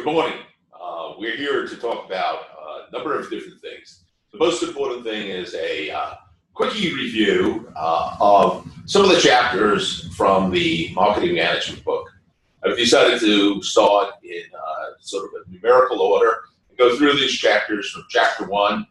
Good morning. We're here to talk about a number of different things. The most important thing is a quickie review of some of the chapters from the marketing management book. I've decided to start in sort of a numerical order and go through these chapters from chapter 1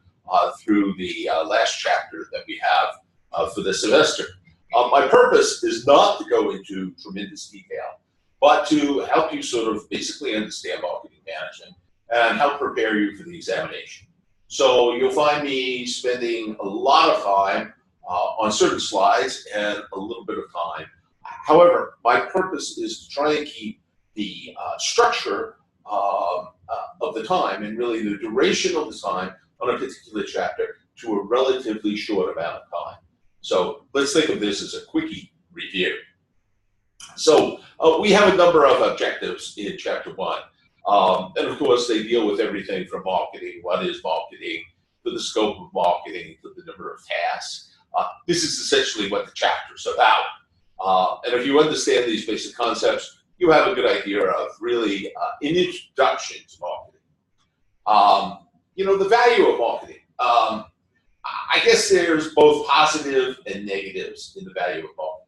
through the last chapter that we have for this semester. My purpose is not to go into tremendous detail, but to help you sort of basically understand marketing management and help prepare you for the examination. So you'll find me spending a lot of time on certain slides and a little bit of time. However, my purpose is to try and keep the structure of the time and really the duration of the time on a particular chapter to a relatively short amount of time. So let's think of this as a quickie review. So we have a number of objectives in chapter 1. And of course, they deal with everything from marketing, what is marketing, to the scope of marketing, to the number of tasks. This is essentially what the chapter is about. And if you understand these basic concepts, you have a good idea of really an introduction to marketing. The value of marketing. I guess there's both positive and negatives in the value of marketing.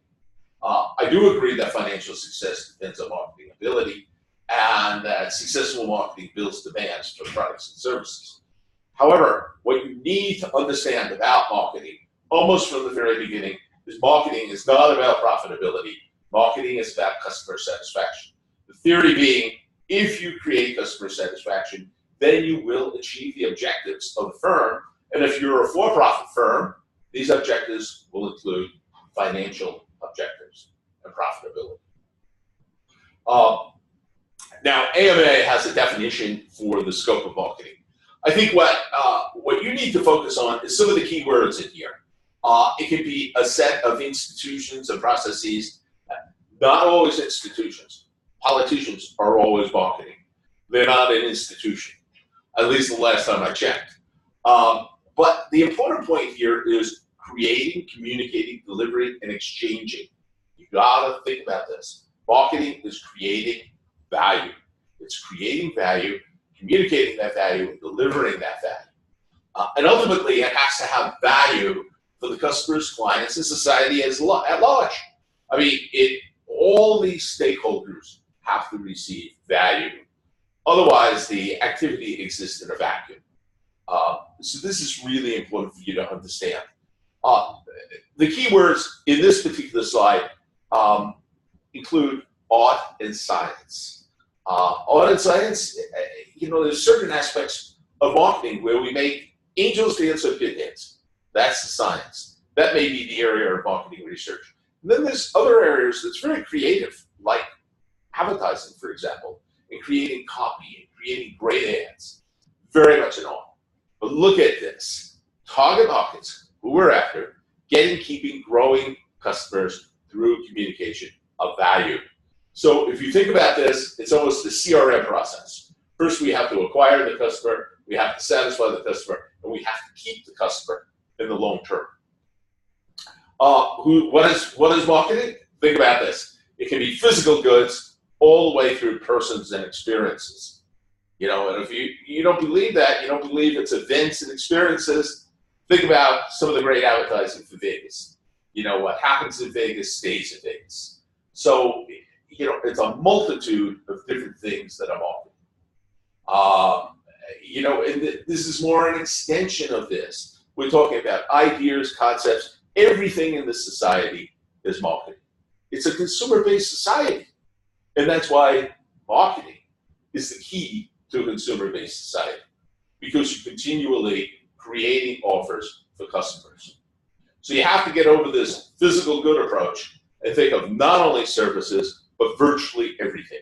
I do agree that financial success depends on marketing ability and that successful marketing builds demands for products and services. However, what you need to understand about marketing, almost from the very beginning, is marketing is not about profitability. Marketing is about customer satisfaction. The theory being, if you create customer satisfaction, then you will achieve the objectives of the firm. And if you're a for-profit firm, these objectives will include financial objectives and profitability. Now, AMA has a definition for the scope of marketing. I think what you need to focus on is some of the key words in here. It can be a set of institutions and processes, not always institutions. Politicians are always marketing. They're not an institution, at least the last time I checked. But the important point here is creating, communicating, delivering, and exchanging. You gotta think about this. Marketing is creating value. It's creating value, communicating that value, and delivering that value. And ultimately, it has to have value for the customers, clients, and society at large. I mean, all these stakeholders have to receive value. Otherwise, the activity exists in a vacuum. So this is really important for you to understand. The key words in this particular slide include art and science. Art and science, there's certain aspects of marketing where we make angels dance or pinheads. That's the science. That may be the area of marketing research. And then there's other areas that's very creative, like advertising, for example, and creating copy and creating great ads. Very much an art. But look at this. Target markets, who we're after, getting, keeping, growing customers through communication of value. So if you think about this, it's almost the CRM process. First, we have to acquire the customer, we have to satisfy the customer, and we have to keep the customer in the long term. What is marketing? Think about this. It can be physical goods all the way through persons and experiences. And if you don't believe that, you don't believe it's events and experiences, think about some of the great advertising for Vegas. What happens in Vegas stays in Vegas. So, it's a multitude of different things that are marketing. And this is more an extension of this. We're talking about ideas, concepts, everything in this society is marketing. It's a consumer-based society. And that's why marketing is the key to a consumer-based society, because you're continually creating offers for customers. So you have to get over this physical good approach and think of not only services, but virtually everything.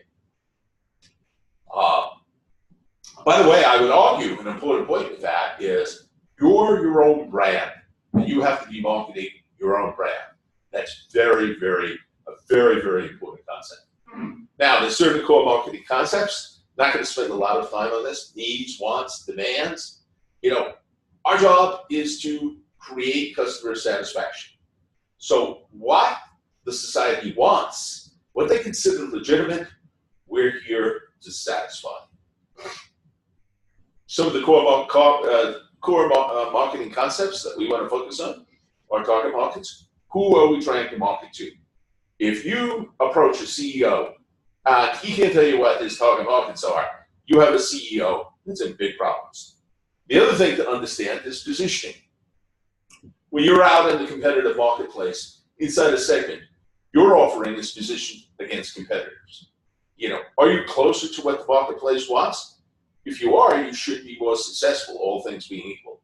By the way, I would argue an important point with that is you're your own brand, and you have to be marketing your own brand. That's a very, very important concept. Now, there's certain core marketing concepts. Not going to spend a lot of time on this. Needs, wants, demands. Our job is to create customer satisfaction. So what the society wants, what they consider legitimate, we're here to satisfy. Some of the marketing concepts that we want to focus on are target markets. Who are we trying to market to? If you approach a CEO and he can't tell you what his target markets are, you have a CEO that's in big problems. The other thing to understand is positioning. When you're out in the competitive marketplace, inside a segment, your offering is positioned against competitors. Are you closer to what the marketplace wants? If you are, you should be more successful, all things being equal.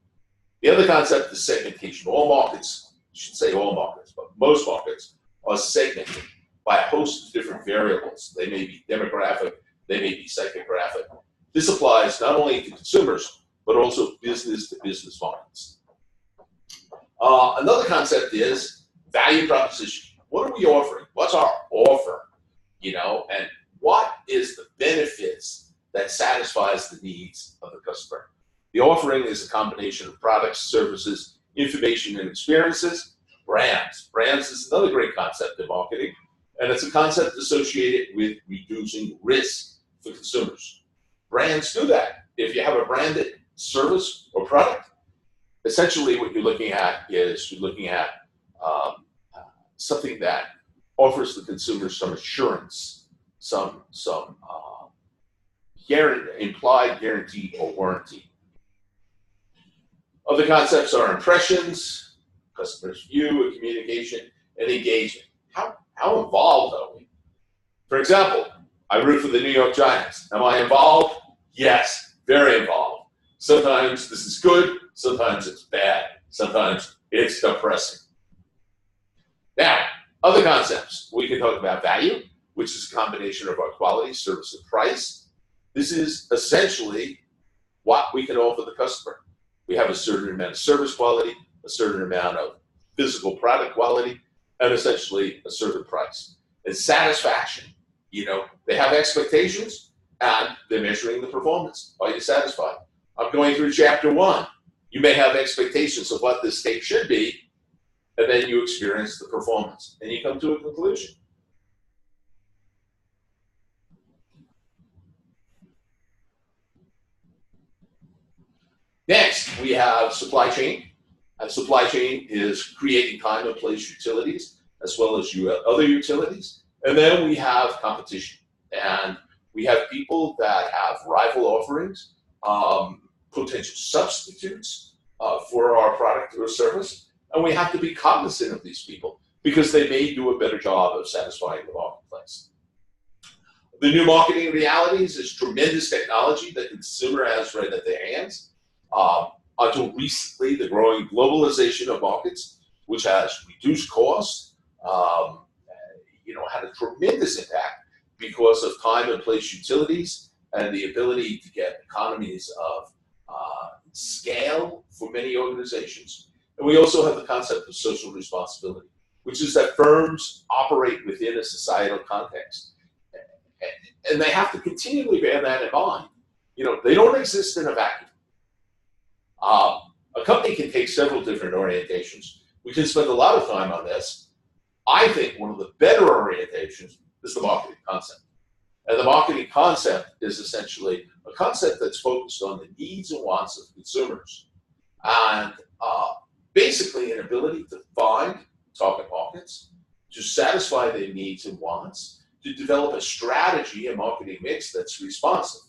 The other concept is segmentation. All markets, I should say all markets, but most markets are segmented by a host of different variables. They may be demographic, they may be psychographic. This applies not only to consumers, but also business-to-business markets. Another concept is value proposition. What are we offering? What's our offer? And what is the benefits that satisfies the needs of the customer? The offering is a combination of products, services, information, and experiences. Brands. Brands is another great concept in marketing, and it's a concept associated with reducing risk for consumers. Brands do that. If you have a branded service or product, essentially what you're looking at is something that offers the consumer some assurance, some implied guarantee or warranty. Other concepts are impressions, customers' view, communication, and engagement. How involved are we? For example, I root for the New York Giants. Am I involved? Yes, very involved. Sometimes this is good, sometimes it's bad, sometimes it's depressing. Now, other concepts. We can talk about value, which is a combination of our quality, service, and price. This is essentially what we can offer the customer. We have a certain amount of service quality, a certain amount of physical product quality, and essentially a certain price. And satisfaction, they have expectations and they're measuring the performance. Are you satisfied? I'm going through chapter 1. You may have expectations of what this state should be, and then you experience the performance, and you come to a conclusion. Next, we have supply chain. And supply chain is creating time and place utilities, as well as other utilities. And then we have competition. And we have people that have rival offerings, potential substitutes for our product or service. And we have to be cognizant of these people because they may do a better job of satisfying the marketplace. The new marketing realities is tremendous technology that the consumer has right at their hands. Until recently, the growing globalization of markets, which has reduced costs, had a tremendous impact because of time and place utilities and the ability to get economies of scale for many organizations. And we also have the concept of social responsibility, which is that firms operate within a societal context. And they have to continually bear that in mind. They don't exist in a vacuum. A company can take several different orientations. We can spend a lot of time on this. I think one of the better orientations is the marketing concept. And the marketing concept is essentially a concept that's focused on the needs and wants of consumers. And basically an ability to find target markets, to satisfy their needs and wants, to develop a strategy, a marketing mix that's responsive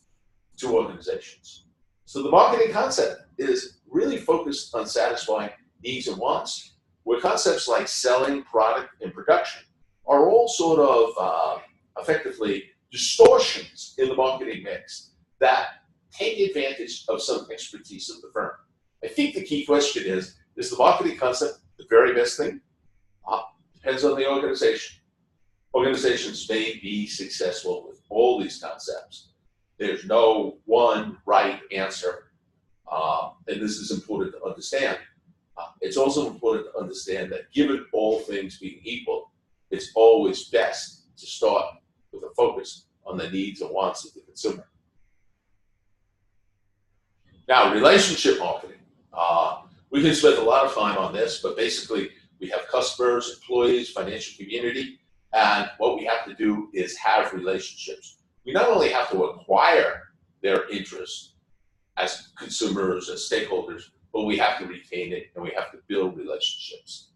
to organizations. So the marketing concept is really focused on satisfying needs and wants, where concepts like selling, product, and production are all sort of effectively distortions in the marketing mix that take advantage of some expertise of the firm. I think the key question is the marketing concept the very best thing? Depends on the organization. Organizations may be successful with all these concepts. There's no one right answer. And this is important to understand. It's also important to understand that given all things being equal, it's always best to start with a focus on the needs and wants of the consumer. Now, relationship marketing. We can spend a lot of time on this, but basically we have customers, employees, financial community, and what we have to do is have relationships. We not only have to acquire their interests as consumers, as stakeholders, but we have to retain it and we have to build relationships.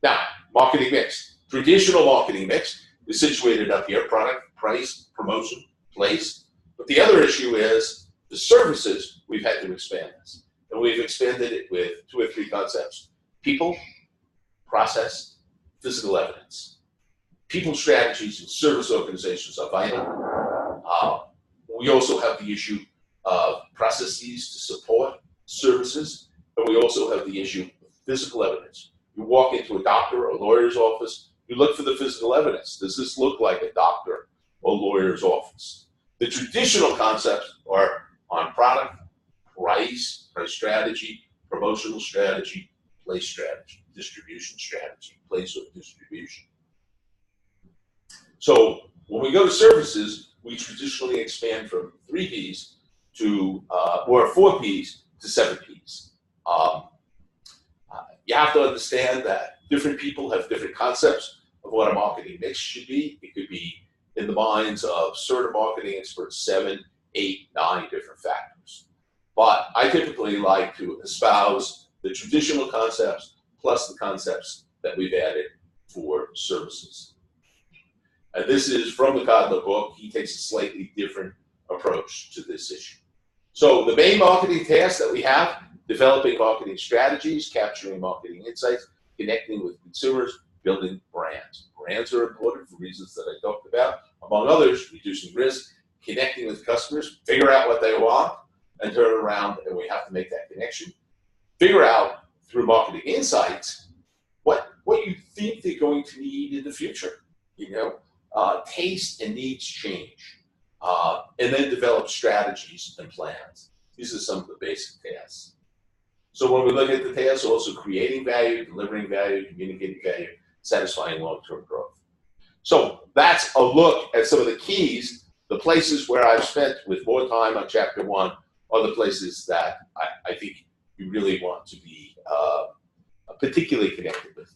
Now, marketing mix. Traditional marketing mix is situated up here: product, price, promotion, place. But the other issue is the services. We've had to expand this. And we've expanded it with 2 or 3 concepts: people, process, physical evidence. People strategies and service organizations are vital. We also have the issue of processes to support services, and we also have the issue of physical evidence. You walk into a doctor or a lawyer's office, you look for the physical evidence. Does this look like a doctor or lawyer's office? The traditional concepts are on product, price strategy, promotional strategy, place strategy, distribution strategy, place of distribution. So when we go to services, we traditionally expand from 3 Ps to, or 4 Ps to 7 Ps. You have to understand that different people have different concepts of what a marketing mix should be. It could be, in the minds of certain marketing experts, 7, 8, 9 different factors. But I typically like to espouse the traditional concepts plus the concepts that we've added for services. And this is from the Kotler book. He takes a slightly different approach to this issue. So the main marketing tasks that we have: developing marketing strategies, capturing marketing insights, connecting with consumers, building brands. Brands are important for reasons that I talked about, among others: reducing risk, connecting with customers, figure out what they want, and turn around, and we have to make that connection. Figure out through marketing insights what you think they're going to need in the future. Taste and needs change, and then develop strategies and plans. These are some of the basic tasks. So when we look at the tasks, also creating value, delivering value, communicating value, satisfying long-term growth. So that's a look at some of the keys. The places where I've spent with more time on Chapter 1 are the places that I think you really want to be particularly connected with.